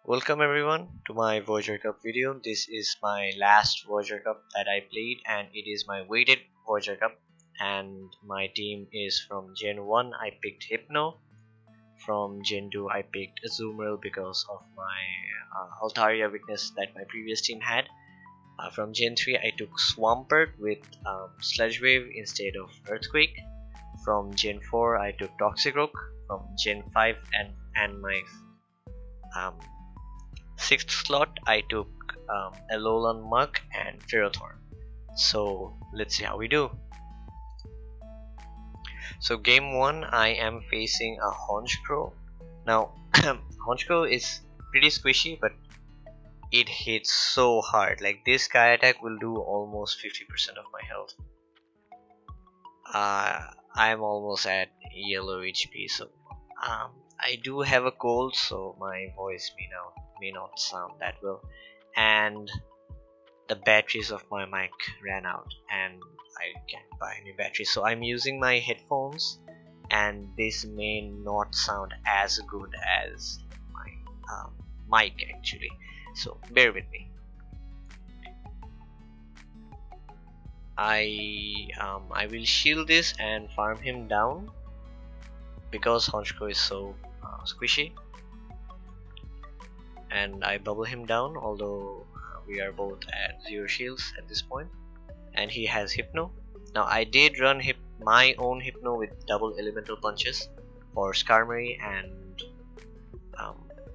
Welcome everyone to my Voyager Cup video. This is my last Voyager Cup that I played and it is my weighted Voyager Cup, and my team is from Gen 1 I picked Hypno, from Gen 2 I picked Azumarill because of my Altaria weakness that my previous team had. From Gen 3 I took Swampert with Sludge Wave instead of Earthquake. From Gen 4 I took Toxicroak. From Gen 5 and my um, 6th slot I took AlolanMuk and Ferrothorn. So let's see how we do. So game 1 I am facing a Honchkrow. Now Honchkrow is pretty squishy, but it hits so hard. Like, this Sky attack will do almost 50% of my health. I'm almost at yellow HP, so I do have a cold, so my voice may not sound that well, and the batteries of my mic ran out and I can't buy any batteries, so I'm using my headphones and this may not sound as good as my mic actually, so bear with me. I will shield this and farm him down because Honchkrow is so squishy, and I bubble him down, although we are both at 0 shields at this point, and he has Hypno. Now I did run my own Hypno with double elemental punches for Skarmory and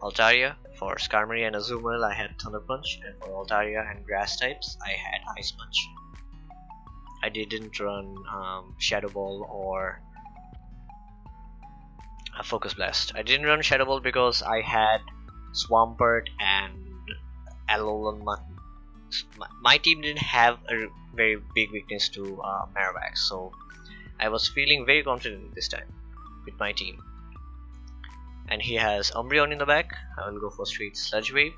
Altaria. For Skarmory and Azumarill I had Thunder Punch, and for Altaria and Grass types I had Ice Punch. I didn't run Shadow Ball or Focus Blast. I didn't run Shadow Ball because I had Swampert and AlolanMuk. My team didn't have a very big weakness to Marowak, so I was feeling very confident this time with my team. And he has Umbreon in the back. I will go for straight Sludge Wave.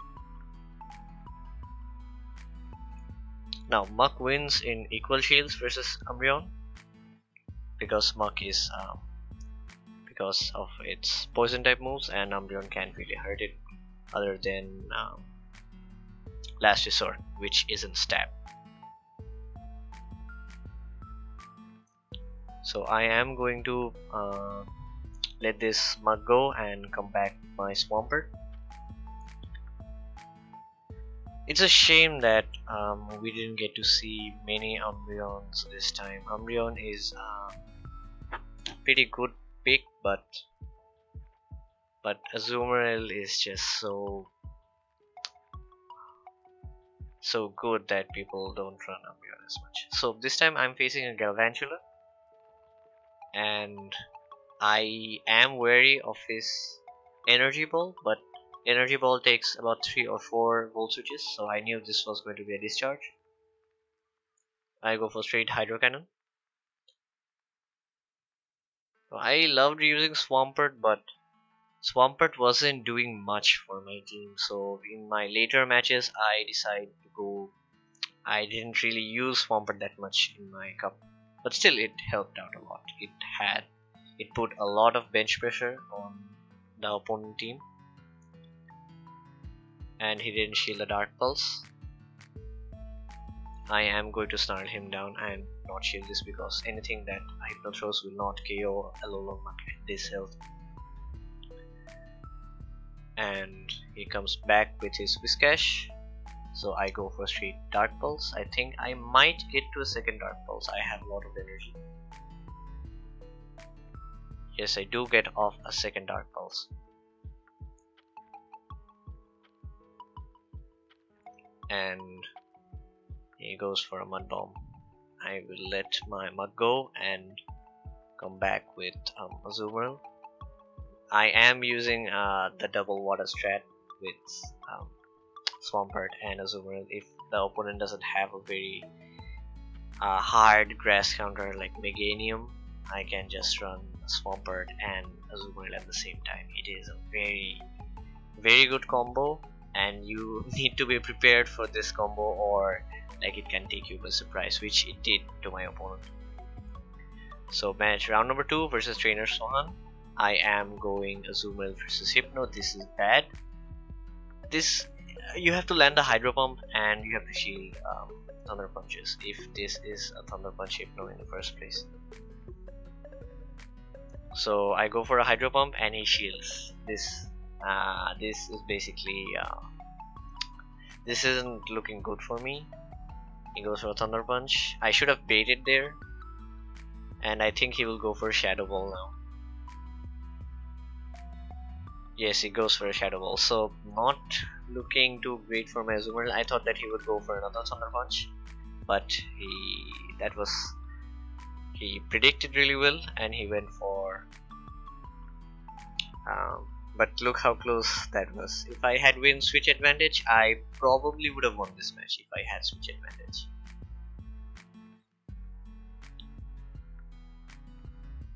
Now Muk wins in equal shields versus Umbreon because Muk is because of its poison type moves, and Umbreon can't really hurt it other than Last Resort, which isn't stab. So I am going to let this Muk go and come back with my Swampert. It's a shame that we didn't get to see many Umbreons this time. Umbreon is pretty good pick, but Azumarill is just so good that people don't run Umbreon as much. So this time I'm facing a Galvantula, and I am wary of his Energy Ball, but Energy Ball takes about 3 or 4 volt switches, so I knew this was going to be a discharge. I go for straight Hydro Cannon. I loved using Swampert, but Swampert wasn't doing much for my team, so in my later matches I decided to go. I didn't really use Swampert that much in my cup, but still it helped out a lot. It put a lot of bench pressure on the opponent team, and he didn't shield a Dark Pulse. I am going to snarl him down and not shield this because anything that Hypno throws will not KO AlolanMuk at this health. And he comes back with his Whiscash, so I go for straight Dark Pulse. I think I might get to a second Dark Pulse. I have a lot of energy. Yes, I do get off a second Dark Pulse. And he goes for a Mud Bomb. I will let my Muk go and come back with Azumarill. I am using the double water strat with Swampert and Azumarill. If the opponent doesn't have a very hard grass counter like Meganium, I can just run Swampert and Azumarill at the same time. It is a very good combo, and you need to be prepared for this combo, or like it can take you by surprise, which it did to my opponent. So match round number 2 versus Trainer Sohan. I am going Azumarill versus Hypno. This is bad. this you have to land the hydro pump and you have to shield thunder punches if this is a thunder punch hypno in the first place. So I go for a hydro pump and he shields this. This is basically this isn't looking good for me. He goes for a thunder punch. I should have baited there, and I think he will go for a shadow ball now. Yes, he goes for a shadow ball. So not looking too great for my Azumarill. I thought that he would go for another thunder punch, but he predicted really well, and he went for. But look how close that was. If I had win switch advantage, I probably would have won this match if I had switch advantage.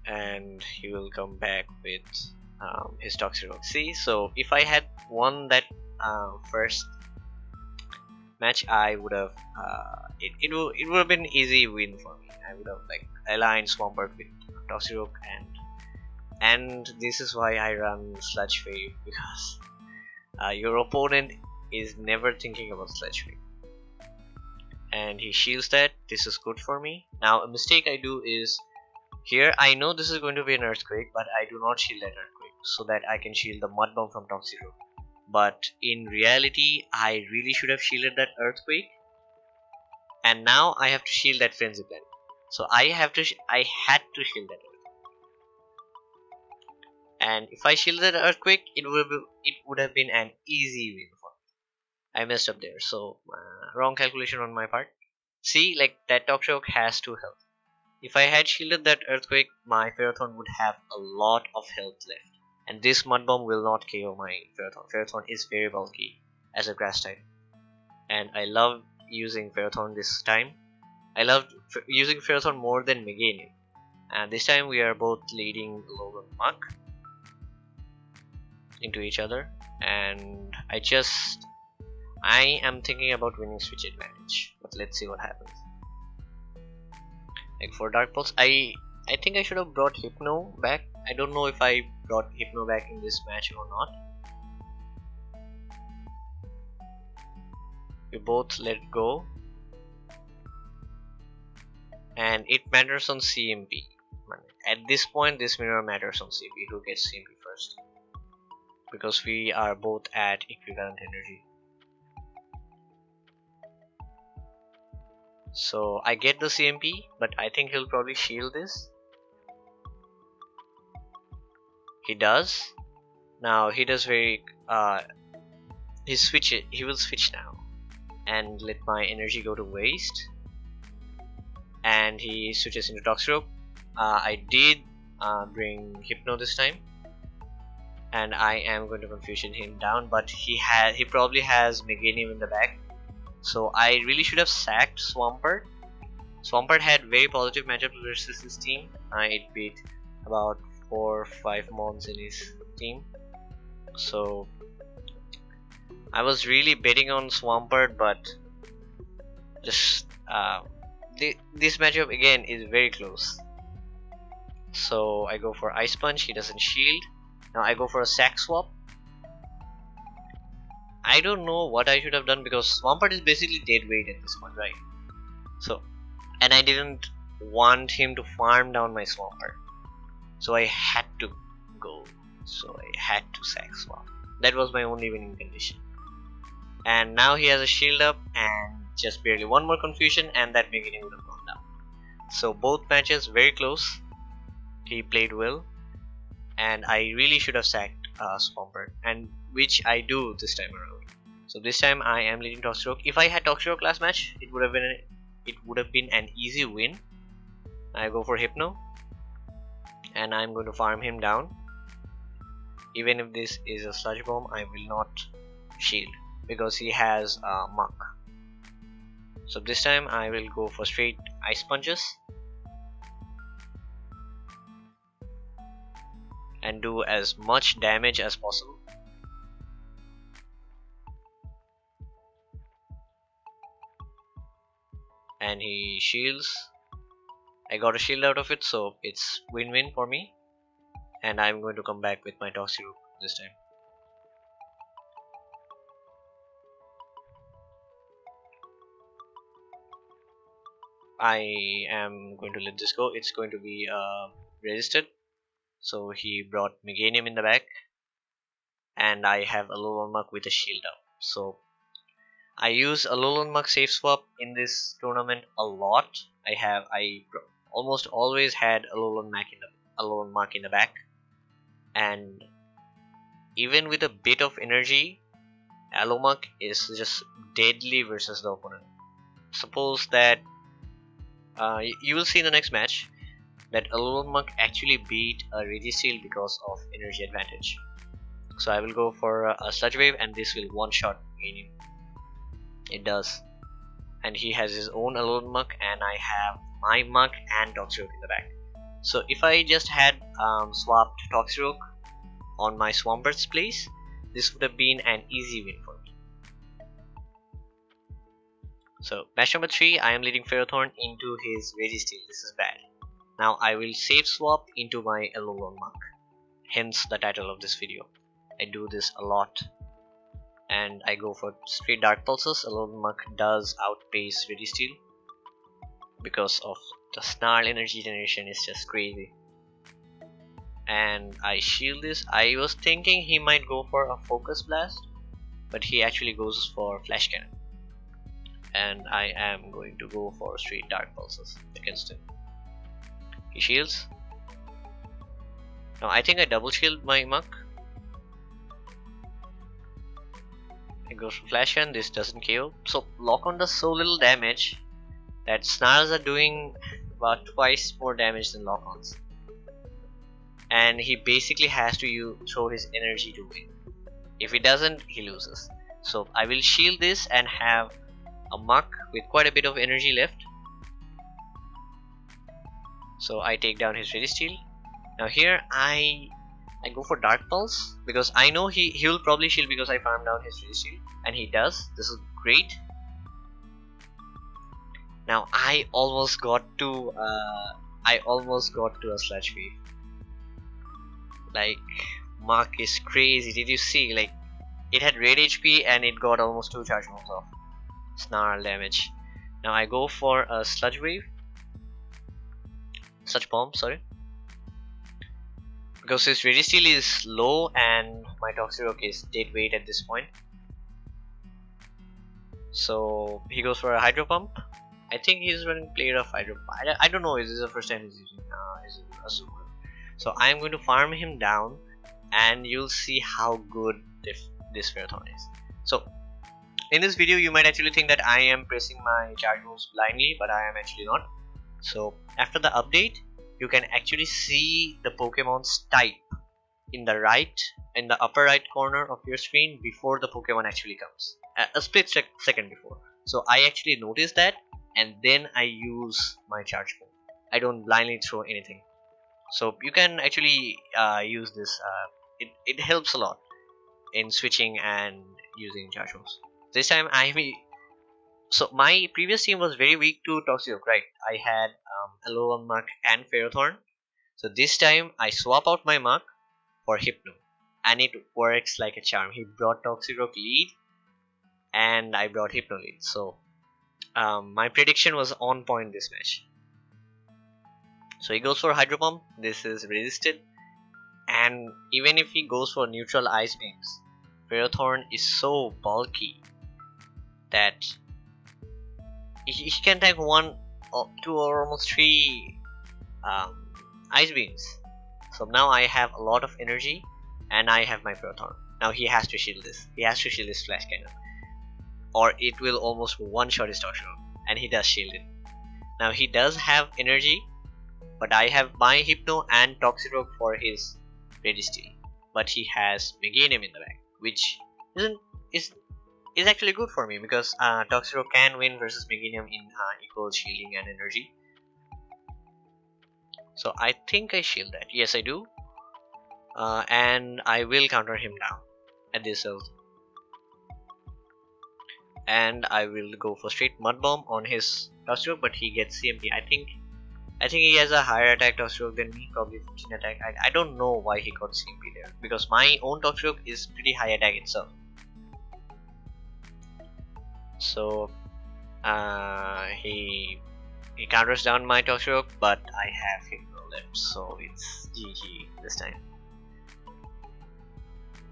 And he will come back with his Toxic Rock. See, so if I had won that first match, I would have it would have been easy win for me. I would have like aligned Swampert with Toxic Rock, and this is why I run Sludge Wave, because your opponent is never thinking about Sludge Wave. And he shields that. This is good for me. Now a mistake I do is here I know this is going to be an Earthquake, but I do not shield that Earthquake so that I can shield the Mud Bomb from Toxic Rock. But in reality, I really should have shielded that Earthquake, and now I have to shield that Frenzy Blend. So I had to shield that Earthquake. And if I shielded the Earthquake, it would have been an easy win for me. I messed up there, so wrong calculation on my part. See, like that Toxic has 2 health. If I had shielded that Earthquake, my Ferrothorn would have a lot of health left, and this Mud Bomb will not KO my Ferrothorn. Ferrothorn is very bulky as a grass type, and I love using Ferrothorn this time. I love using Ferrothorn more than Meganium, and this time we are both leading AlolanMuk into each other, and I am thinking about winning switch advantage, but let's see what happens. Like for Dark Pulse, I think I should have brought Hypno back. I don't know if I brought Hypno back in this match or not. We both let go, and it matters on CMP. At this point, this mirror matters on CMP. Who gets CMP first? Because we are both at equivalent energy. So I get the CMP, but I think he'll probably shield this. He does. Now he does very he will switch now and let my energy go to waste, and he switches into Toxic Rock. I did bring Hypno this time, and I am going to confusion him down, but he probably has Meganium in the back. So I really should have sacked Swampert. Swampert had very positive matchup versus his team. It beat about 4 or 5 mons in his team. So I was really betting on Swampert, but just this matchup again is very close. So I go for Ice Punch. He doesn't shield. Now I go for a sack swap. I don't know what I should have done, because Swampert is basically dead weight at this point, right? So, and I didn't want him to farm down my Swampert, so I had to go. So I had to sack swap. That was my only winning condition. And now he has a shield up, and just barely one more confusion, and that Meganium would have gone down. So both matches very close. He played well, and I really should have sacked Swampert, and which I do this time around. So this time I am leading Toxic Rock. If I had Toxic Rock last match, it would have been an easy win. I go for Hypno, and I'm going to farm him down. Even if this is a Sludge Bomb, I will not shield because he has Muk. So this time I will go for straight Ice Punches and do as much damage as possible. And he shields. I got a shield out of it, so it's win-win for me. And I'm going to come back with my Toxic Rook this time. I am going to let this go. It's going to be resisted. So he brought Meganium in the back, and I have AlolanMuk with a shield up. So I use AlolanMuk safe swap in this tournament a lot. I almost always had AlolanMuk in the back, and even with a bit of energy, AlolanMuk is just deadly versus the opponent. Suppose that you will see in the next match that AlolanMuk actually beat a Registeel because of energy advantage. So I will go for a Sludge Wave, and this will one-shot Meganium. It does. And he has his own AlolanMuk, and I have my Muk and Toxicroak in the back. So if I just had swapped Toxicroak on my Swampert's place, this would have been an easy win for me. So match number 3, I am leading Ferrothorn into his Registeel. This is bad. Now I will safe swap into my AlolanMuk. Hence the title of this video. I do this a lot. And I go for straight Dark Pulses. AlolanMuk does outpace Registeel because of the Snarl energy generation is just crazy. And I shield this. I was thinking he might go for a Focus Blast, but he actually goes for Flash Cannon. And I am going to go for straight Dark Pulses against him. He shields. Now I think I double shield my Muk. It goes for Flash Cannon. This doesn't KO. So Lock-on does so little damage that Snarls are doing about twice more damage than Lock-ons. And he basically has to throw his energy to win. If he doesn't, he loses. So I will shield this and have a Muk with quite a bit of energy left. So I take down his Registeel. Now here I go for Dark Pulse because I know he will probably shield because I farmed down his Registeel, and he does. This is great. Now I almost got to a Sludge Wave. Like, Muk is crazy. Did you see? Like, it had red HP and it got almost 2 charge moves off. Snarl damage. Now I go for a Sludge Wave. Sludge Bomb, sorry. Because his Registeel is low and my Toxicroak is dead weight at this point. So he goes for a Hydro Pump. I think he's running player of Hydro Pump. I don't know, is this the first time he's using Azure. So I am going to farm him down, and you'll see how good this Ferrothorn is. So in this video you might actually think that I am pressing my charge moves blindly, but I am actually not. So after the update, you can actually see the Pokemon's type in the upper right corner of your screen before the Pokemon actually comes, a split second before. So I actually notice that, and then I use my charge move. I don't blindly throw anything. So you can actually use this. It helps a lot in switching and using charge moves. This time so my previous team was very weak to Toxicroak, right? I had AlolanMuk and Ferrothorn. So this time I swap out my Muk for Hypno, and it works like a charm. He brought Toxicroak lead, and I brought Hypno lead. So my prediction was on point this match. So he goes for Hydro Pump. This is resisted, and even if he goes for neutral Ice Beams, Ferrothorn is so bulky that he can tank 1 or 2 or almost 3 Ice Beams. So now I have a lot of energy, and I have my Ferrothorn. Now he has to shield this. He has to shield this Flash Cannon, or it will almost one-shot his Toxicroak, and he does shield it. Now he does have energy, but I have my Hypno and Toxicroak for his Registeel. But he has Meganium in the back, which is actually good for me because Toxicroak can win versus Meganium in equal shielding and energy. So I think I shield that. Yes, I do. And I will counter him down at this health. And I will go for straight Mud Bomb on his Toxicroak, but he gets CMP. I think he has a higher attack Toxicroak than me, probably 15 attack. I don't know why he got CMP there, because my own Toxicroak is pretty high attack itself. So he He counters down my Toxic, but I have Hypno left, so it's GG this time.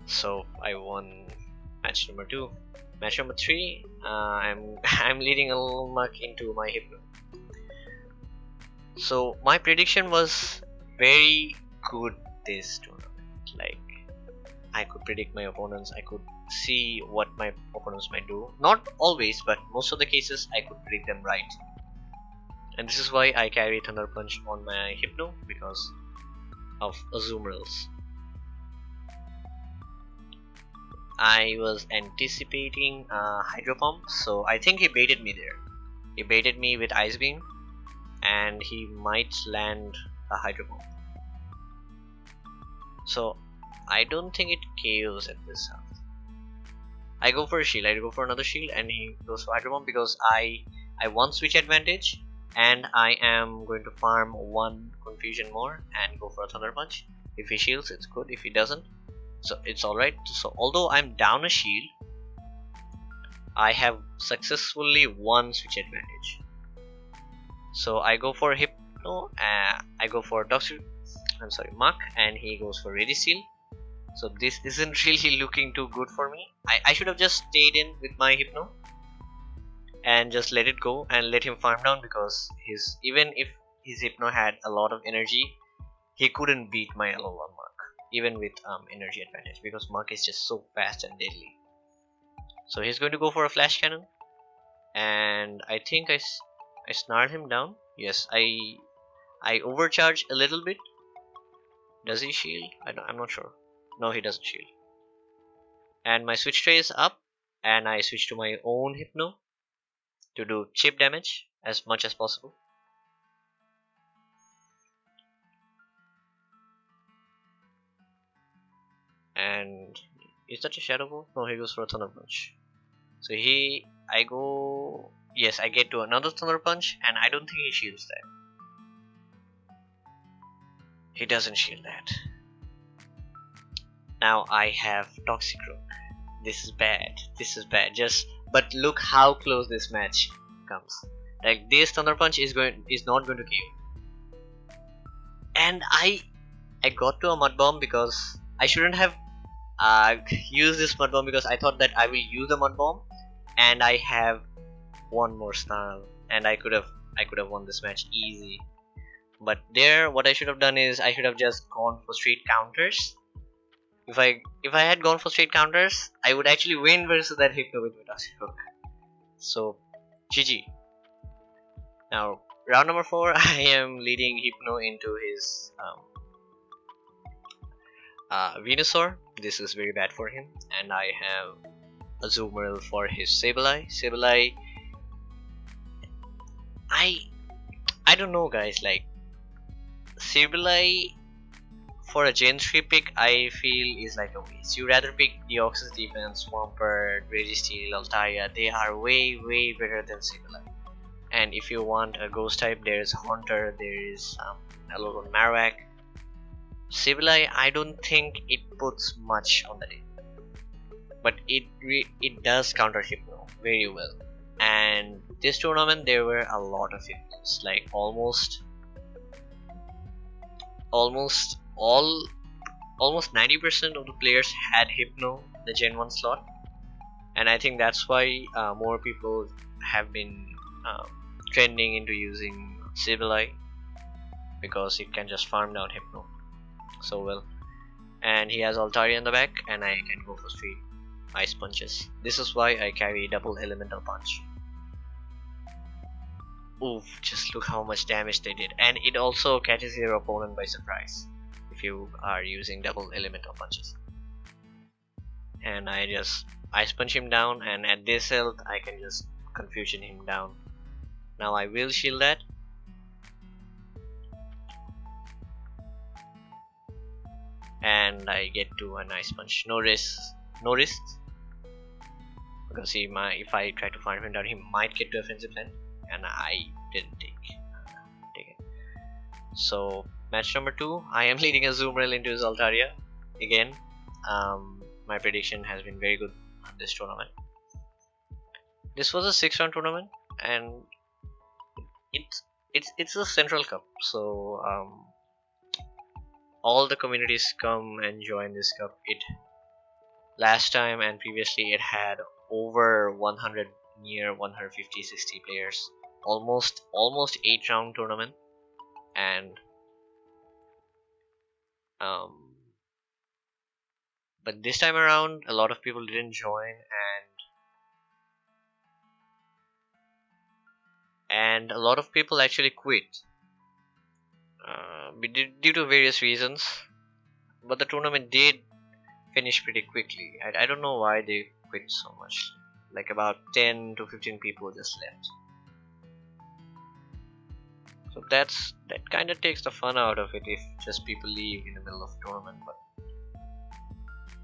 So I won match number 2. Match number 3, I'm leading AlolanMuk into my Hypno. So my prediction was very good this tournament. Like, I could predict my opponents, I could see what my opponents might do. Not always, but most of the cases I could predict them right. And this is why I carry Thunder Punch on my Hypno, because of Azumarill. I was anticipating Hydro Pump, so I think he baited me there. He baited me with Ice Beam, and he might land a Hydro Pump. So I don't think it KOs at this half. I go for a shield, I go for another shield, and he goes for Hydro Pump because I want switch advantage, and I am going to farm one Confusion more and go for a Thunder Punch. If he shields, it's good. If he doesn't, so it's alright. So although I'm down a shield, I have successfully won switch advantage. So I go for Hypno, I go for Muk, and he goes for Ready Seal. So this isn't really looking too good for me. I should have just stayed in with my Hypno and just let it go and let him farm down, because even if his Hypno had a lot of energy, he couldn't beat my AlolanMuk even with energy advantage, because Muk is just so fast and deadly. So he's going to go for a Flash Cannon, and I think I snarl him down. Yes, I overcharge a little bit. Does he shield? I'm not sure. No, he doesn't shield. And my switch tray is up, and I switch to my own Hypno to do chip damage as much as possible. And is that a Shadow Ball? No, he goes for a Thunder Punch. So yes, I get to another Thunder Punch, and I don't think he shields that. He doesn't shield that. Now I have Toxicroak. This is bad. This is bad. But look how close this match comes. Like, this Thunder Punch is not going to KO. And I got to a Mud Bomb because I shouldn't have used this Mud Bomb, because I thought that I will use the Mud Bomb and I have one more Snarl and I could have won this match easy. But there, what I should have done is I should have just gone for straight counters. If I had gone for straight counters, I would actually win versus that Hypno with my Toxic. So GG. Now round number 4, I am leading Hypno into his Venusaur. This is very bad for him, and I have Azumarill for his Sableye. Sableye, I don't know, guys. Like, Sableye for a Gen 3 pick, I feel is like a waste. You rather pick Deoxys Defense, Swampert, Registeel, Altaria. They are way better than Sableye. And if you want a Ghost type, there is Haunter, there is AlolanMuk. Sableye, I don't think it puts much on the day, but it does counter Hypno very well. And this tournament there were a lot of Hypnos, like almost 90% of the players had Hypno in the Gen 1 slot, and I think that's why more people have been trending into using Sableye, because it can just farm down Hypno so well. And he has Altaria in the back, and I can go for straight Ice Punches. This is why I carry double Elemental Punch. Oof, just look how much damage they did. And it also catches your opponent by surprise if you are using double Elemental Punches. And I just Ice Punch him down, and at this health I can just Confusion him down. Now I will shield that. And I get to a Ice Punch. No risks. Because if I try to farm him down, he might get to offensive land, and I didn't take it. So match number 2, I am leading Azumarill into his Altaria again. My prediction has been very good on this tournament. This was a 6-round tournament, and it's a central cup, so all the communities come and join this cup. It last time and previously it had over 100, near 150, 60 players, almost 8 round tournament. And um, but this time around a lot of people didn't join, and a lot of people actually quit due to various reasons. But the tournament did finish pretty quickly. I don't know why they quit so much. Like about 10 to 15 people just left. So that kind of takes the fun out of it if just people leave in the middle of the tournament.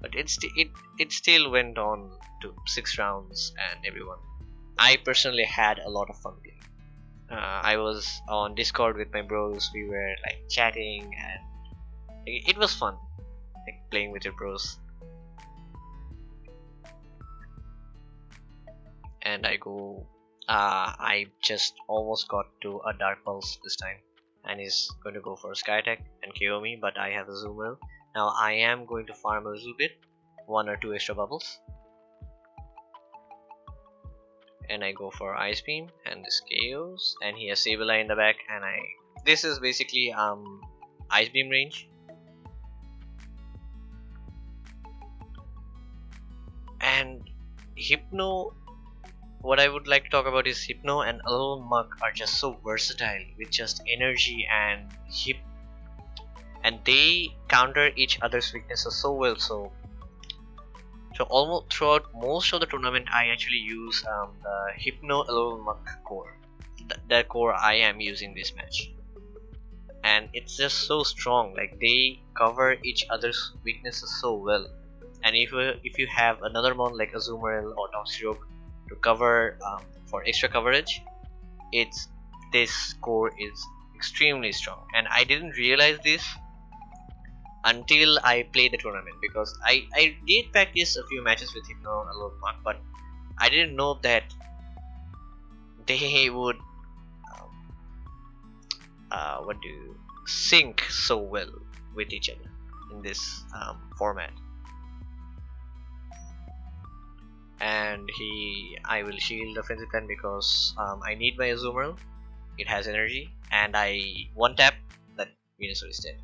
But it still went on to 6 rounds and everyone. I personally had a lot of fun playing. I was on Discord with my bros. We were like chatting, and it was fun, like playing with your bros. And I just almost got to a Dark Pulse this time, and he's going to go for a Sky Attack and KO me, but I have a Zoomer. Now I am going to farm a little bit, 1 or 2 extra bubbles, and I go for Ice Beam, and this KOs, and he has Sableye in the back, and this is basically Ice Beam range. And Hypno, what I would like to talk about is Hypno and AlolanMuk are just so versatile with just energy and and they counter each other's weaknesses so well. So almost throughout most of the tournament, I actually use the Hypno AlolanMuk core. That core I am using this match, and it's just so strong. Like they cover each other's weaknesses so well. And if you have another mon like Azumarill or Toxicroak to cover for extra coverage, this core is extremely strong. And I didn't realize this until I played the tournament, because I did practice a few matches with Hypno AlolanMuk, but I didn't know that they would sync so well with each other in this format. And I will shield the Frenzy Plant because I need my Azumarill. It has energy, and I one tap that Venusaur is dead.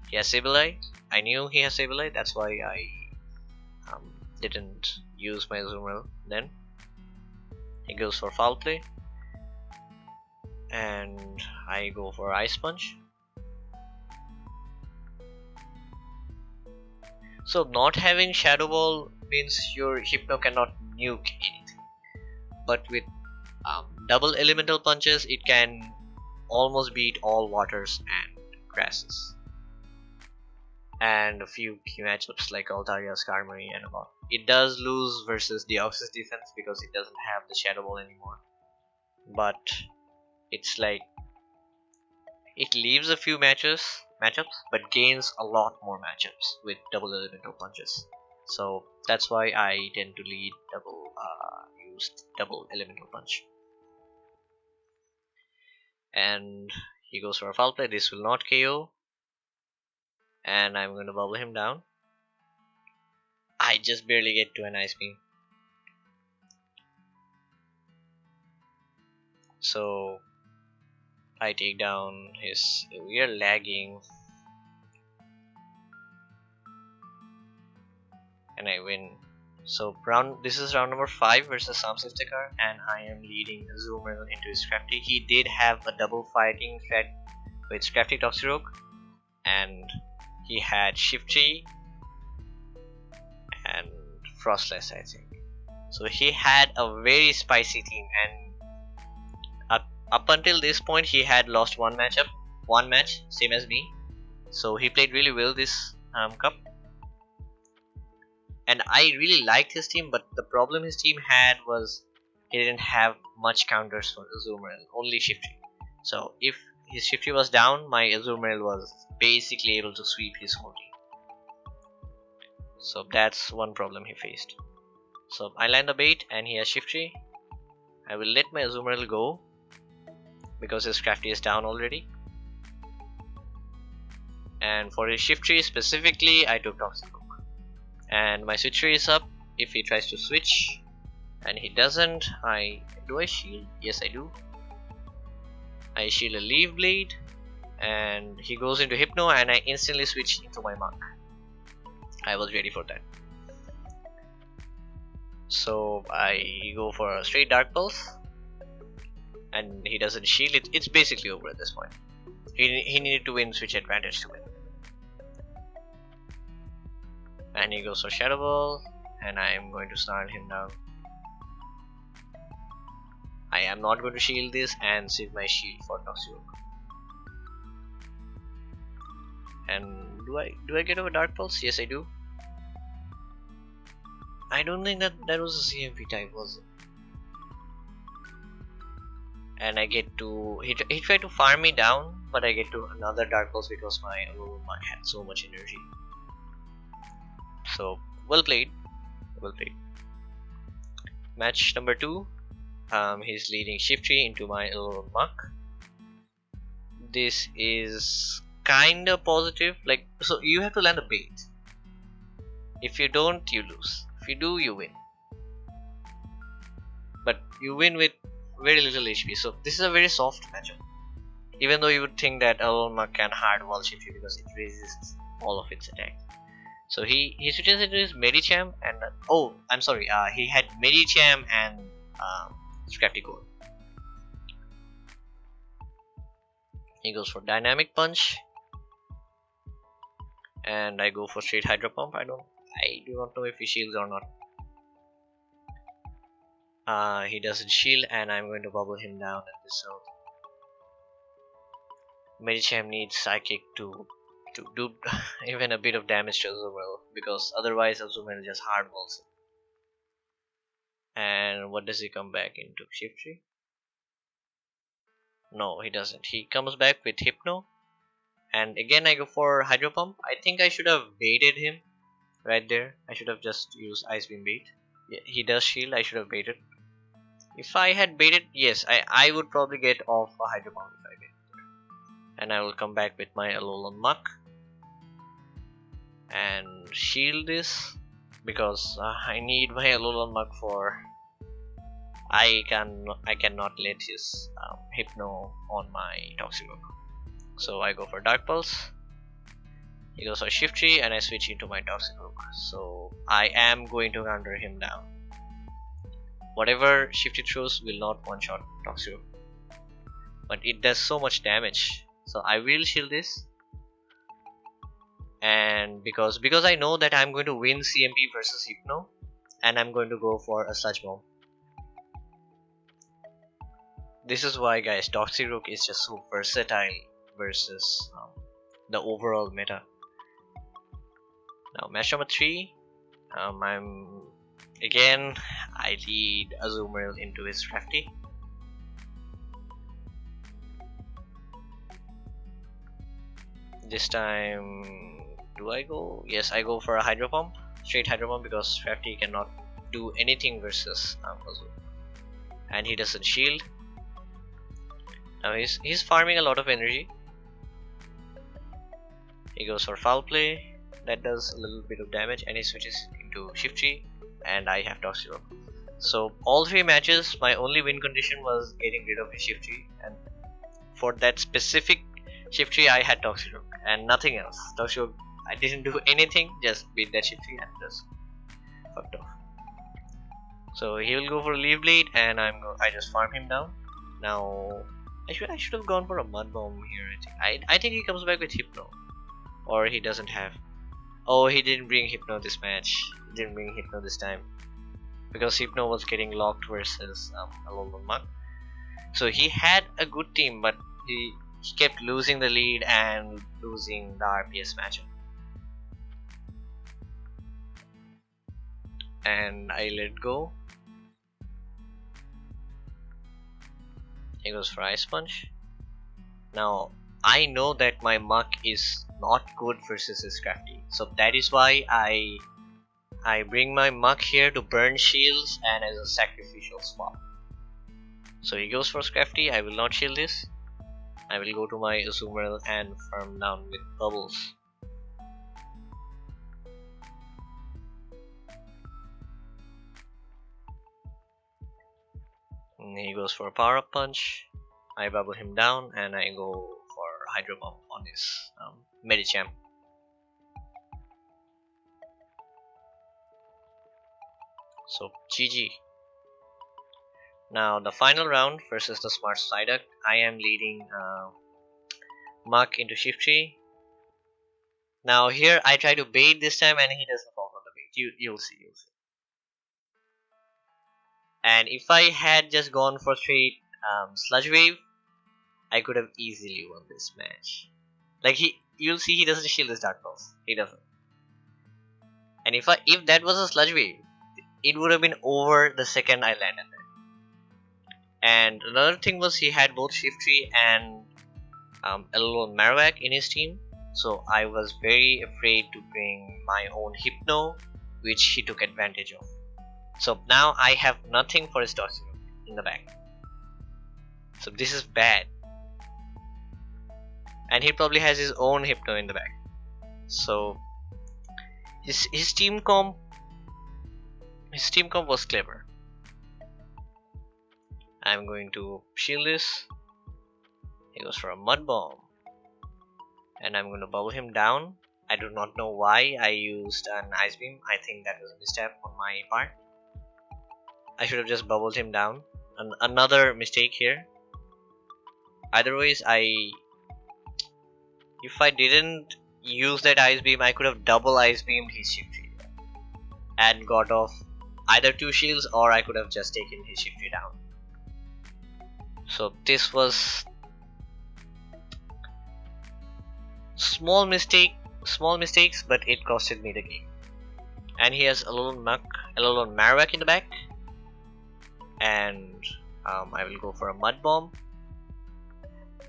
He has Sableye. I knew he has Sableye, that's why I didn't use my Azumarill then. He goes for Foul Play, and I go for Ice Punch. So not having Shadow Ball means your Hypno cannot nuke anything, but with double elemental punches it can almost beat all waters and grasses, and a few key matchups like Altaria, Skarmory, and about. It does lose versus Deoxys defense because it doesn't have the Shadow Ball anymore, but it's like it leaves a few matchups but gains a lot more matchups with double elemental punches. So that's why I tend to use double elemental punch. And he goes for a Foul Play. This will not KO, and I'm going to bubble him down. I just barely get to an Ice Beam. So I take down his. We are lagging, and I win. So this is round number 5 versus Samsiftekar, and I am leading Azumarill into his Scrafty. He did have a double fighting threat with Scrafty Toxicroak, and he had Shiftry and Frostless, I think. So he had a very spicy team, and up until this point he had lost one match, same as me. So he played really well this cup, and I really liked his team. But the problem his team had was he didn't have much counters for Azumarill, only Shiftry. So if his Shiftry was down, my Azumarill was basically able to sweep his whole team. So that's one problem he faced. So I land the bait, and he has Shiftry. I will let my Azumarill go, because his crafty is down already. And for his shift tree specifically, I took Toxic Oak. And my switch tree is up. If he tries to switch and he doesn't, do I shield? Yes, I do. I shield a Leaf Blade, and he goes into Hypno, and I instantly switch into my Muk. I was ready for that. So I go for a straight Dark Pulse, and he doesn't shield it. It's basically over at this point. He needed to win switch advantage to win. And he goes for Shadow Ball, and I am going to snarl him down. I am not going to shield this and save my shield for Toxic Oak. And do I get over Dark Pulse? Yes, I do. I don't think that was a CMP type, was it? And I get to he tried to farm me down, but I get to another Dark Pulse because my AlolanMuk had so much energy. So well played, well played. Match number 2. He's leading Shift Tree into my AlolanMuk. This is kinda positive. Like, so you have to land a bait. If you don't, you lose. If you do, you win. But you win with very little HP. So this is a very soft matchup. Even though you would think that AlolanMuk can hard wall Shift Tree because it resists all of its attacks. So he switches into his Medicham and oh, I'm sorry. He had Medicham and Scrafty Core. He goes for Dynamic Punch, and I go for straight Hydro Pump. I do not know if he shields or not. He doesn't shield, and I'm going to bubble him down at this zone. Medicham needs Psychic to do even a bit of damage to Azumarill, because otherwise Azumarill just hard walls him. And what does he come back into? Shift Tree? No, he doesn't. He comes back with Hypno, and again I go for Hydro Pump. I think I should have baited him right there. I should have just used Ice Beam bait. Yeah, he does shield. I should have baited. If I had baited, yes, I would probably get off a Hydro Pump if I baited. And I will come back with my AlolanMuk and shield this, because I need my AlolanMuk for I cannot let his Hypno on my Toxic Oak. So I go for Dark Pulse. He goes for Shift Tree, and I switch into my Toxic Oak. So I am going to counter him down. Whatever Shift Tree throws will not one shot Toxic Oak, but it does so much damage. So I will shield this. And because I know that I'm going to win CMP versus Hypno, and I'm going to go for a Sludge Bomb. This is why, guys, Toxic Oak is just so versatile versus the overall meta. Now match number 3. I lead Azumarill into his Scrafty. This time, do I go? Yes, I go for a Hydro Pump, straight Hydro Pump, because Scrafty cannot do anything versus Azumarill, and he doesn't shield. Now he's farming a lot of energy. He goes for Foul Play. That does a little bit of damage, and he switches into Shift Tree, and I have Toxic Oak. So all 3 matches, my only win condition was getting rid of his Shift Tree, and for that specific Shift Tree I had Toxic Oak and nothing else. Toxic Oak, I didn't do anything, just beat that Shift Tree and just fucked off. So he will go for a Leaf Blade, and I just farm him down. Now I should have gone for a Mud Bomb here. I think he comes back with Hypno, or he doesn't have. Oh, he didn't bring Hypno this match. He didn't bring Hypno this time because Hypno was getting locked versus AlolanMuk. So he had a good team, but he kept losing the lead and losing the RPS matchup. And I let go. He goes for Ice Punch. Now I know that my Muk is not good versus his Crafty, so that is why I bring my Muk here to burn shields and as a sacrificial swap. So he goes for Scrafty. I will not shield this. I will go to my Azumarill and farm down with Bubbles. And he goes for a Power Up Punch. I bubble him down and I go for Hydro Pump on his Medicham. So GG. Now the final round versus the Smart Psyduck. I am leading Muk into Shift Tree. Now here I try to bait this time and he doesn't fall for the bait. You'll see. And if I had just gone for straight Sludge Wave, I could have easily won this match. Like you'll see he doesn't shield his Dark Pulse. He doesn't. And if that was a Sludge Wave, it would have been over the second I landed there. And another thing was he had both Shift Tree and AlolanMuk in his team, so I was very afraid to bring my own Hypno, which he took advantage of. So now I have nothing for his Toxic in the back. So this is bad. And he probably has his own Hypno in the back. So his team comp was clever. I'm going to shield this. He goes for a Mud Bomb. And I'm going to bubble him down. I do not know why I used an Ice Beam. I think that was a misstep on my part. I should have just bubbled him down. Another mistake here. Otherwise, if I didn't use that Ice Beam, I could have double Ice Beamed his Shift Tree and got off either 2 shields, or I could have just taken his Shift Tree down. So this was small mistakes, but it costed me the game. And he has AlolanMuk in the back, and I will go for a Mud Bomb.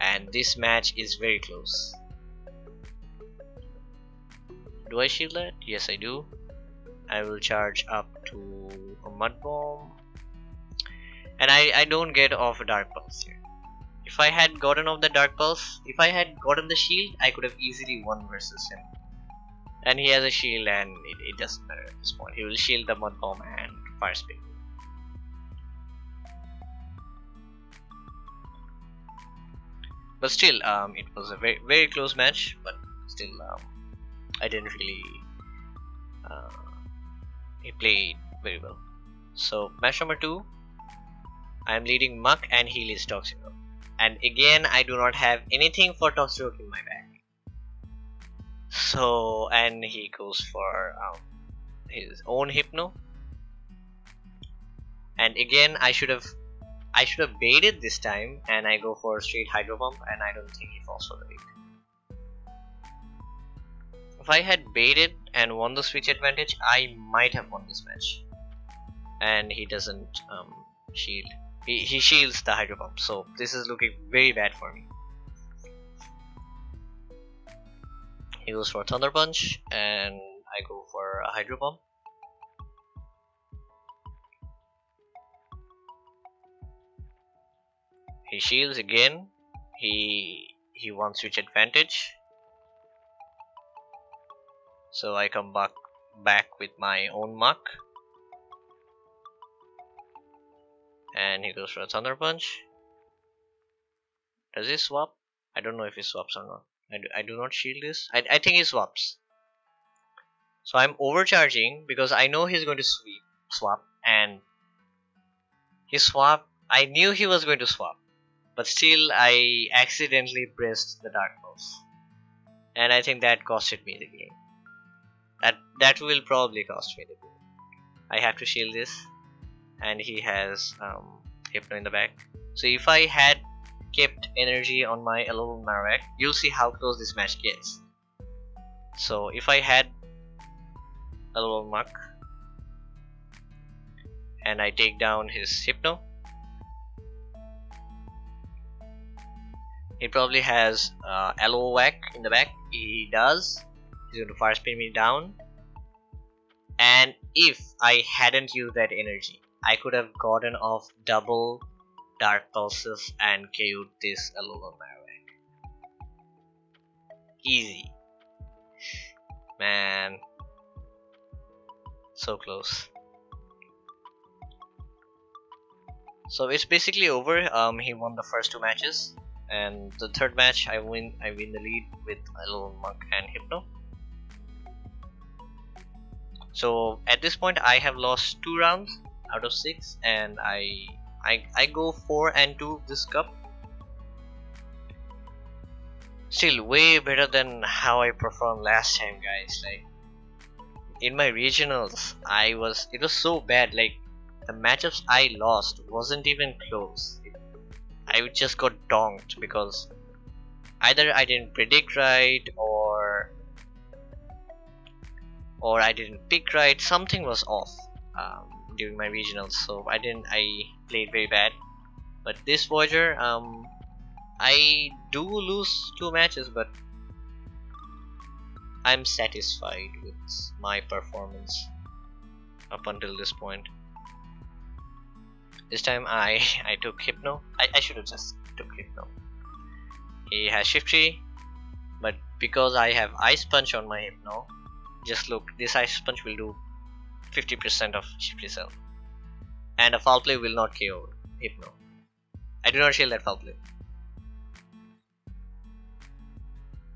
And this match is very close. Do I shield that? Yes, I do. I will charge up to a Mud Bomb. And I don't get off a Dark Pulse here. If I had gotten off the Dark Pulse, if I had gotten the shield, I could have easily won versus him. And he has a shield and it doesn't matter at this point. He will shield the Mud Bomb and Fire Spin. But still, it was a very, very close match. But still, I didn't really. He played very well. So match number 2, I am leading Muk and he leads Toxicroak. And again, I do not have anything for Toxicroak in my bag. So, and he goes for his own Hypno. And again, I should have baited this time, and I go for a straight Hydro Pump, and I don't think he falls for the bait. If I had baited and won the switch advantage, I might have won this match. And he doesn't shield. He shields the Hydro Pump, so this is looking very bad for me. He goes for a Thunder Punch, and I go for a Hydro Pump. He shields again. He wants switch advantage. So I come back with my own Muk. And he goes for a Thunder Punch. Does he swap? I don't know if he swaps or not. I do not shield this. I think he swaps. So I'm overcharging because I know he's going to swap, and he swapped. I knew he was going to swap, but still I accidentally pressed the Dark Pulse, and I think that costed me the game. That will probably cost me the game. I have to shield this, and he has Hypno in the back. So if I had kept energy on my AlolanMuk, you'll see how close this match gets. So if I had AlolanMuk and I take down his Hypno, he probably has AlolanMuk in the back. He does. He's going to fire spin me down. And if I hadn't used that energy, I could have gotten off double Dark Pulses and KO'd this AlolanMuk. Easy. Man. So close. So it's basically over. He won the first 2 matches, and the third match I win the lead with AlolanMuk and Hypno. So at this point I have lost 2 rounds out of 6, and I go 4-2 this cup. Still way better than how I performed last time, guys. Like in my regionals, it was so bad. Like the matchups I lost wasn't even close. I just got donked because either I didn't predict right or I didn't pick right. Something was off during my regionals, so I played very bad. But this Voyager, I do lose 2 matches, but I'm satisfied with my performance up until this point. This time I took Hypno. I should have just took Hypno. He has Shift Tree, but because I have Ice Punch on my Hypno, just look, this Ice Punch will do 50% of Shift Tree Cell, and a Foul Play will not KO Hypno. I do not shield that Foul Play,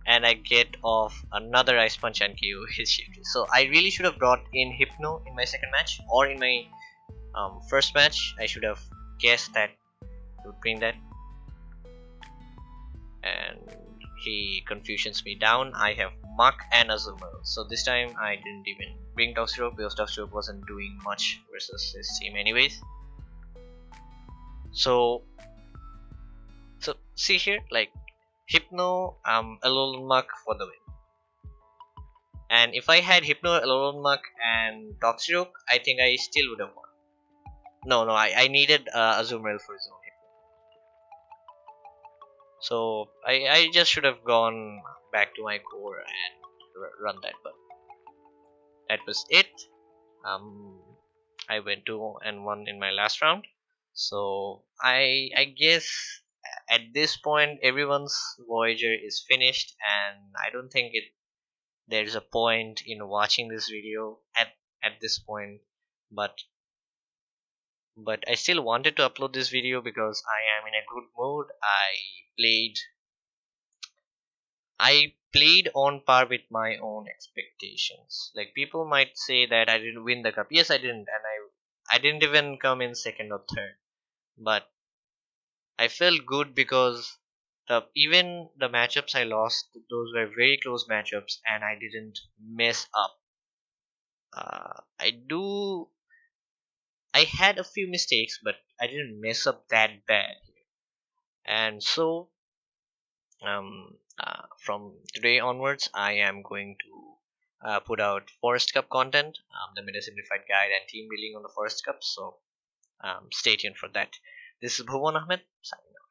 and I get off another Ice Punch and KO his Shift Tree. So I really should have brought in Hypno in my second match, or in my first match. I should have guessed that he would bring that, and he confusions me down. I have Muk and Azumarill, so this time I didn't even bring Toxicroak because Toxicroak wasn't doing much versus his team anyways. So see here, like Hypno, AlolanMuk for the win. And if I had Hypno, AlolanMuk and Toxicroak, I think I still would have won. No, I needed Azumarill for his own Hypno. So I just should have gone back to my core and run that, but that was it. I went 2-1 in my last round. So I guess at this point everyone's Voyager is finished, and I don't think there's a point in watching this video at this point, but I still wanted to upload this video because I am in a good mood. I played on par with my own expectations. Like people might say that I didn't win the cup. Yes, I didn't, and I didn't even come in second or third. But I felt good because even the matchups I lost, those were very close matchups, and I didn't mess up. I had a few mistakes, but I didn't mess up that bad. And so from today onwards, I am going to put out Forest Cup content, the Meta Simplified Guide and team building on the Forest Cup. So stay tuned for that. This is Bhuvan Ahmed signing off.